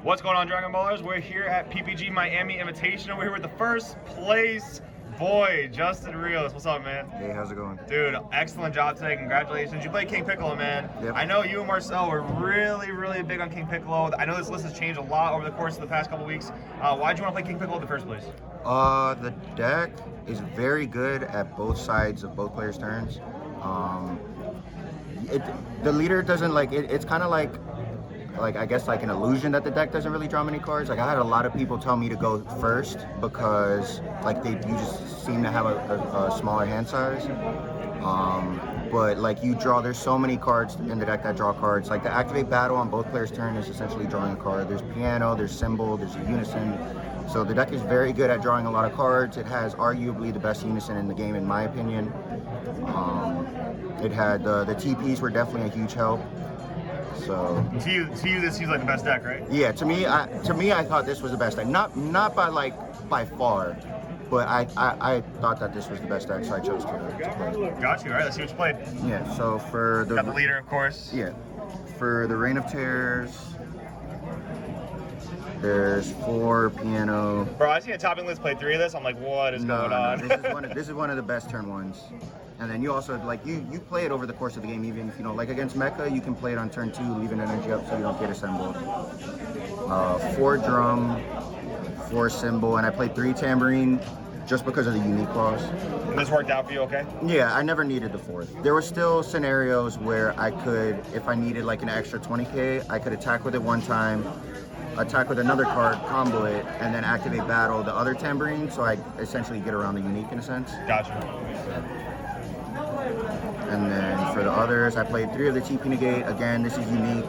What's going on, Dragon Ballers? We're here at PPG Miami Invitational. We're here with the first place boy, Justin Rios. What's up, man? Hey, how's it going? Dude, excellent job today. Congratulations. You played King Piccolo, man. Yep. I know you and Marcel were really big on King Piccolo. I know this list has changed a lot over the course of the past couple weeks. Why'd you want to play King Piccolo in the first place? The deck is very good at both sides of both players' turns. The leader doesn't like it. It's kind of like I guess like an illusion that the deck doesn't really draw many cards. Like I had a lot of people tell me to go first because like you just seem to have a smaller hand size. But like there's so many cards in the deck that draw cards. Like the activate battle on both players' turn is essentially drawing a card. There's piano, there's symbol, there's a unison. So the deck is very good at drawing a lot of cards. It has arguably the best unison in the game, in my opinion. It had the TPs were definitely a huge help. So to you, this seems like the best deck, right? Yeah, to me, I thought this was the best deck. Not by far, but I thought that this was the best deck, so I chose to play. Got you. All right, let's see what you played. Yeah. So for got the leader, of course. Yeah. For the Reign of Terrors, there's 4 piano. Bro, I seen a topping list play 3 of this. I'm like, what is going on? This is one of the best turn ones. And then you also like you play it over the course of the game, even if you don't like against Mecha, you can play it on turn 2, leaving energy up so you don't get assembled. 4 drum, 4 cymbal, and I played 3 tambourine just because of the unique clause. And this worked out for you, okay? Yeah, I never needed the 4th. There were still scenarios where I could, if I needed like an extra 20k, I could attack with it one time, attack with another card, combo it, and then activate battle the other tambourine, so I essentially get around the unique in a sense. Gotcha. And then for the others, I played 3 of the TP negate. Again, this is unique,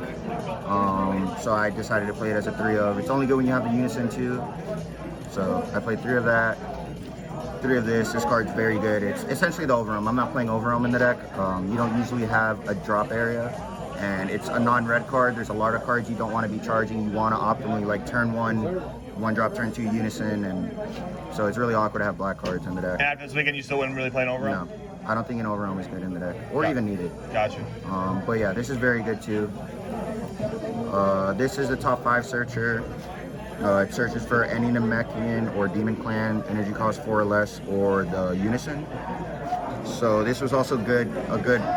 so I decided to play it as a 3 of. It's only good when you have the unison too. So I played 3 of that, 3 of this. This card's very good. It's essentially the overwhelm. I'm not playing overwhelm in the deck. You don't usually have a drop area, and it's a non-red card. There's a lot of cards you don't want to be charging. You want to optimally like turn 1 drop, turn 2 unison, and so it's really awkward to have black cards in the deck. And after this weekend, you still wouldn't really play an overwhelm? No. I don't think an overwhelm is good in the deck, or even needed. Gotcha. But yeah, this is very good too. This is the top 5 searcher. It searches for any Namekian or Demon Clan, energy cost 4 or less, or the unison. So this was also a good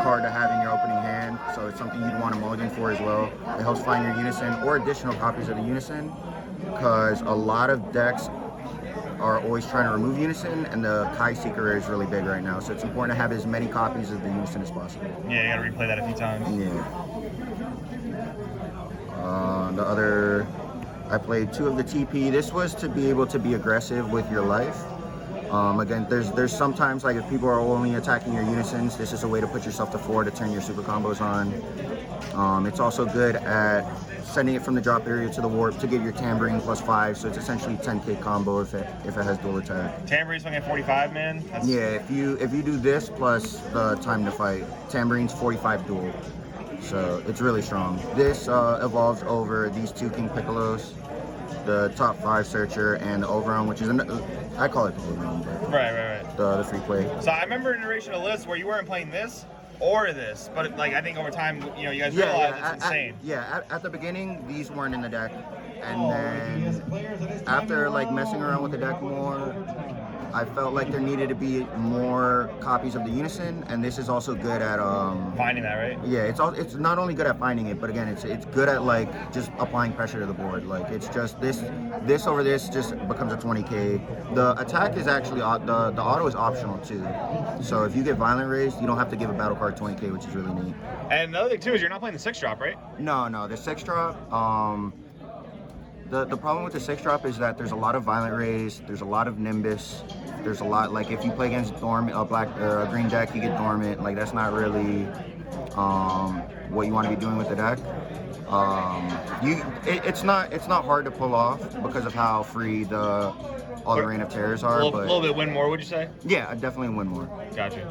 card to have in your opening hand. So it's something you'd want to mulligan for as well. It helps find your unison or additional copies of the unison, because a lot of decks are always trying to remove unison, and the Kai Seeker is really big right now, so it's important to have as many copies of the unison as possible. Yeah, you gotta replay that a few times. Yeah. The other, I played 2 of the TP. This was to be able to be aggressive with your life. Again, there's sometimes like if people are only attacking your unisons, this is a way to put yourself to 4 to turn your super combos on. It's also good at sending it from the drop area to the warp to get your tambourine +5, so it's essentially 10k combo if it has dual attack. Tambourine's swinging at 45, man. Yeah, if you do this plus the time to fight, tambourine's 45 dual, so it's really strong. This evolves over these 2 King Piccolos, the top 5 searcher, and the overwhelm, which is I call it the overwhelm, but right. The free play. So I remember an iteration of lists where you weren't playing this or this, but like I think over time, you guys realized it's insane. At the beginning, these weren't in the deck, and then after like messing around with the deck more, I felt like there needed to be more copies of the unison, and this is also good at finding that, right? Yeah, it's not only good at finding it, but again, it's good at like just applying pressure to the board. Like it's just this over this just becomes a 20k. The attack is actually the auto is optional too. So if you get violent raised, you don't have to give a battle card 20k, which is really neat. And another thing too is you're not playing the 6 drop, right? No, the 6 drop. The problem with the 6 drop is that there's a lot of violent raise, there's a lot of nimbus, there's a lot like if you play against dormant a green deck, you get dormant. Like that's not really what you want to be doing with the deck. It's not hard to pull off because of how free all the Reign of Terrors are. A little bit win more, would you say? Yeah, I definitely win more. Gotcha.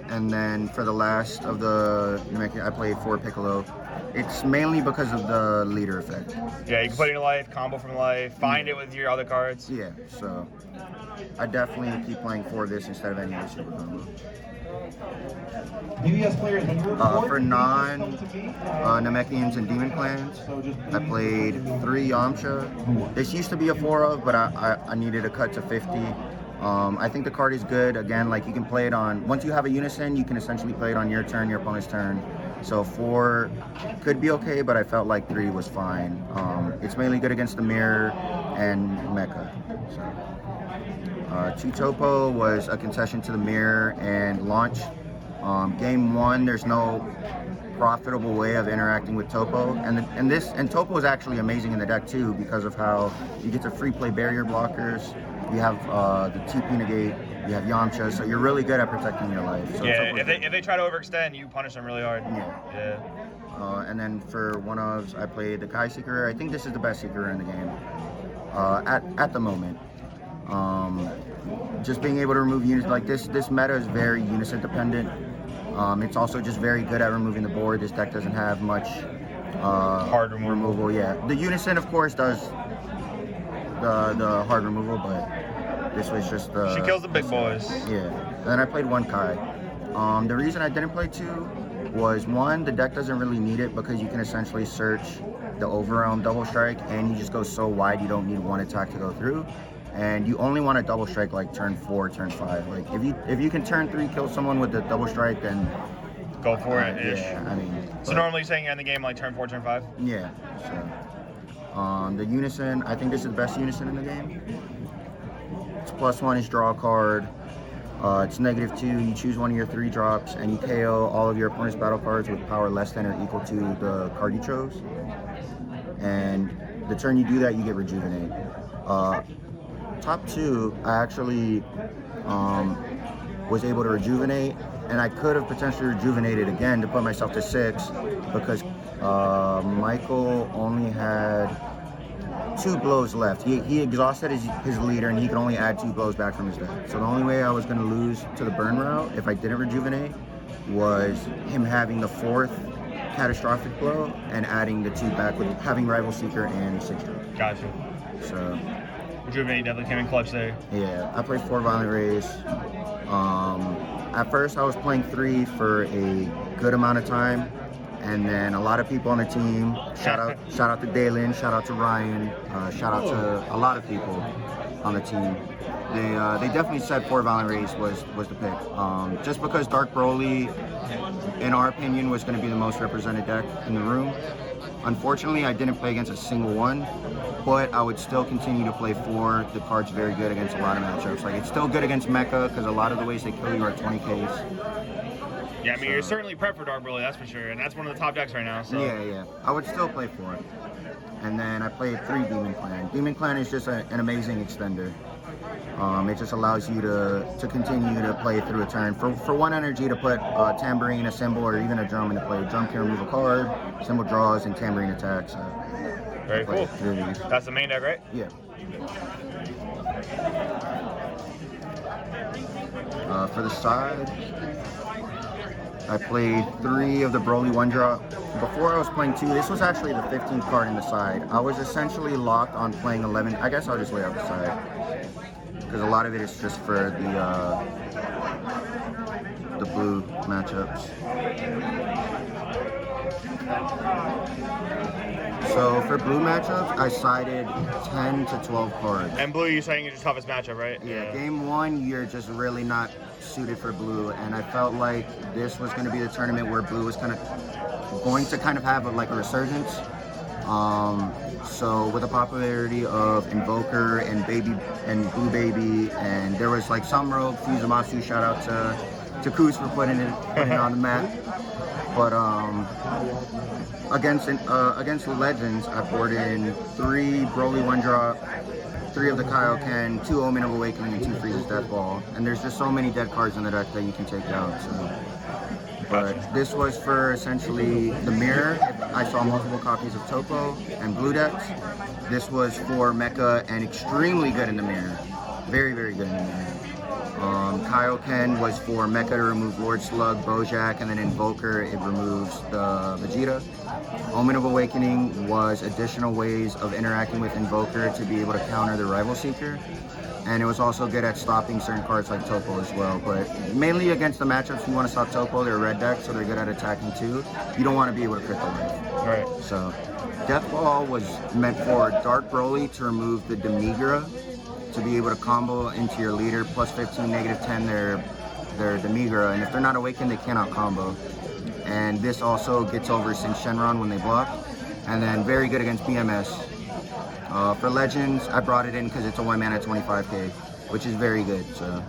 And then for the last of the I played 4 Piccolo. It's mainly because of the leader effect. Yeah, you can put it in life, combo from life, find it with your other cards. Yeah, so I definitely keep playing 4 of this instead of any other super combo. For non-Namekians and Demon Clans, I played 3 Yamcha. This used to be a 4 of, but I needed a cut to 50. I think the card is good. Again, like you can play it on, once you have a Unison, you can essentially play it on your turn, your opponent's turn. So 4 could be okay, but I felt like 3 was fine. It's mainly good against the Mirror and Mecha. So. 2 Topo was a concession to the Mirror and Launch. Game 1, there's no profitable way of interacting with Topo, and Topo is actually amazing in the deck too because of how you get to free play barrier blockers. You have the TP negate, you have Yamcha, so you're really good at protecting your life. So yeah, if they try to overextend, you punish them really hard. Yeah. And then for 1-ofs, I played the Kai Seeker. I think this is the best Seeker in the game at the moment. Just being able to remove units like this meta is very Unison dependent. It's also just very good at removing the board. This deck doesn't have much hard removal. Yeah, the Unison of course does the hard removal, but this was just she kills the big boys. Yeah. And then I played 1 Kai. The reason I didn't play 2 was 1, the deck doesn't really need it because you can essentially search the Overrealm double strike and you just go so wide you don't need 1 attack to go through. And you only want to double strike like turn 4, turn 5. Like if you can turn 3 kill someone with the double strike, then go for it. Yeah, I mean. So normally you're saying you end the game like turn 4, turn 5. Yeah. So the Unison, I think this is the best Unison in the game. It's +1 is draw a card. It's -2. You choose one of your 3 drops and you KO all of your opponent's battle cards with power less than or equal to the card you chose. And the turn you do that, you get Rejuvenate. Top 2, I actually was able to rejuvenate, and I could have potentially rejuvenated again to put myself to 6 because Michael only had 2 blows left. He exhausted his leader and he could only add 2 blows back from his deck. So the only way I was going to lose to the burn route if I didn't rejuvenate was him having the 4th catastrophic blow and adding the 2 back with having Rival Seeker and 6 drop. Gotcha. So Rejuvenate definitely came in clutch there. Yeah, I played 4 Violent Rays. At first I was playing 3 for a good amount of time, and then a lot of people on the team, shout out to Dalen, shout out to Ryan, shout out to a lot of people on the team. They definitely said 4 Violent Rays was the pick. Just because Dark Broly, in our opinion, was going to be the most represented deck in the room. Unfortunately, I didn't play against a single one, but I would still continue to play 4. The card's very good against a lot of matchups. Like, it's still good against Mecha because a lot of the ways they kill you are 20Ks. Yeah, I mean, you're certainly prepped for Dark Broly, that's for sure, and that's one of the top decks right now. So. Yeah. I would still play 4. And then I played 3 Demon Clan. Demon Clan is just an amazing extender. It just allows you to continue to play through a turn. For 1 energy to put a tambourine, a symbol, or even a drum into play. Drum can remove a card, symbol draws, and tambourine attacks. Very cool. That's the main deck, right? Yeah. For the side, I played 3 of the Broly 1-drop. Before I was playing 2, this was actually the 15th card in the side. I was essentially locked on playing 11. I guess I'll just lay out the side, because a lot of it is just for the blue matchups. So for blue matchups, I sided 10 to 12 cards. And blue, you're saying is your toughest matchup, right? Yeah, game 1, you're just really not suited for blue, and I felt like this was going to be the tournament where blue was going to have a resurgence. So with the popularity of Invoker and Blue Baby, and there was like some rogue Fuzumatsu, shout out to Kuz for putting it on the map. But against Legends, I poured in 3 Broly 1-drop, 3 of the Kaioken, 2 Omen of Awakening, and 2 Frieza's Death Ball. And there's just so many dead cards in the deck that you can take out. So. But this was for essentially the Mirror. I saw multiple copies of Topo and Blue decks. This was for Mecha and extremely good in the Mirror. Very, very good in the Mirror. Kaioken was for Mecha to remove Lord Slug, Bojack, and then Invoker, it removes the Vegeta. Omen of Awakening was additional ways of interacting with Invoker to be able to counter the Rival Seeker. and it was also good at stopping certain cards like Topo as well. But mainly against the matchups, you want to stop Topo. They're a red deck, so they're good at attacking too. You don't want to be able to crit the life. Right. So Death Ball was meant for Dark Broly to remove the Demigra, to be able to combo into your leader, plus 15, negative 10 their Demigra, and if they're not awakened, they cannot combo. And this also gets over Sin Shenron when they block. And then very good against BMS. For Legends, I brought it in because it's a 1 mana 25k, which is very good. So,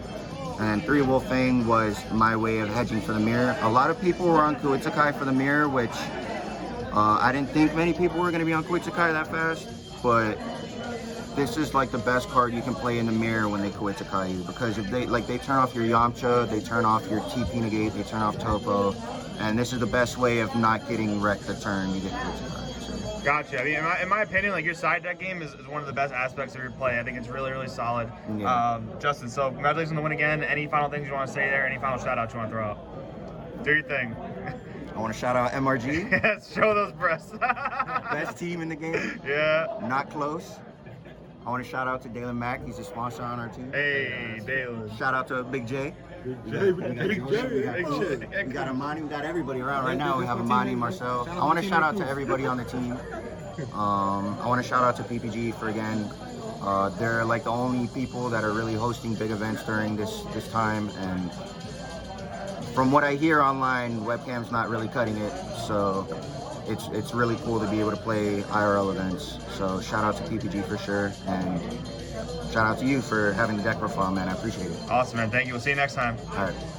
and 3 Wolf Fang was my way of hedging for the mirror. A lot of people were on Kuitsukai for the mirror, which I didn't think many people were going to be on Kuitsukai that fast, but this is like the best card you can play in the mirror when they Kuitsukai you, because if they turn off your Yamcha, they turn off your TP negate, they turn off Topo, and this is the best way of not getting wrecked the turn you get Kuitsukai. So. Gotcha. I mean, in my opinion, like your side deck game is one of the best aspects of your play. I think it's really, really solid. Yeah. Justin, so congratulations on the win again. Any final things you want to say there? Any final shout outs you want to throw out? Do your thing. I want to shout out MRG. Yes, show those breasts. Best team in the game. Yeah. Not close. I want to shout out to Dalen Mack. He's a sponsor on our team. Hey, Dalen. Shout out to Big J. Big J. We got Amani. We got everybody around right now. We have Amani, Marcel. I want to shout out to everybody on the team. I want to shout out to PPG for again. They're like the only people that are really hosting big events during this time, and from what I hear online, webcam's not really cutting it. So it's really cool to be able to play IRL events. So shout out to PPG for sure, and shout out to you for having the deck profile, man. I appreciate it. Awesome, man. Thank you. We'll see you next time. All right.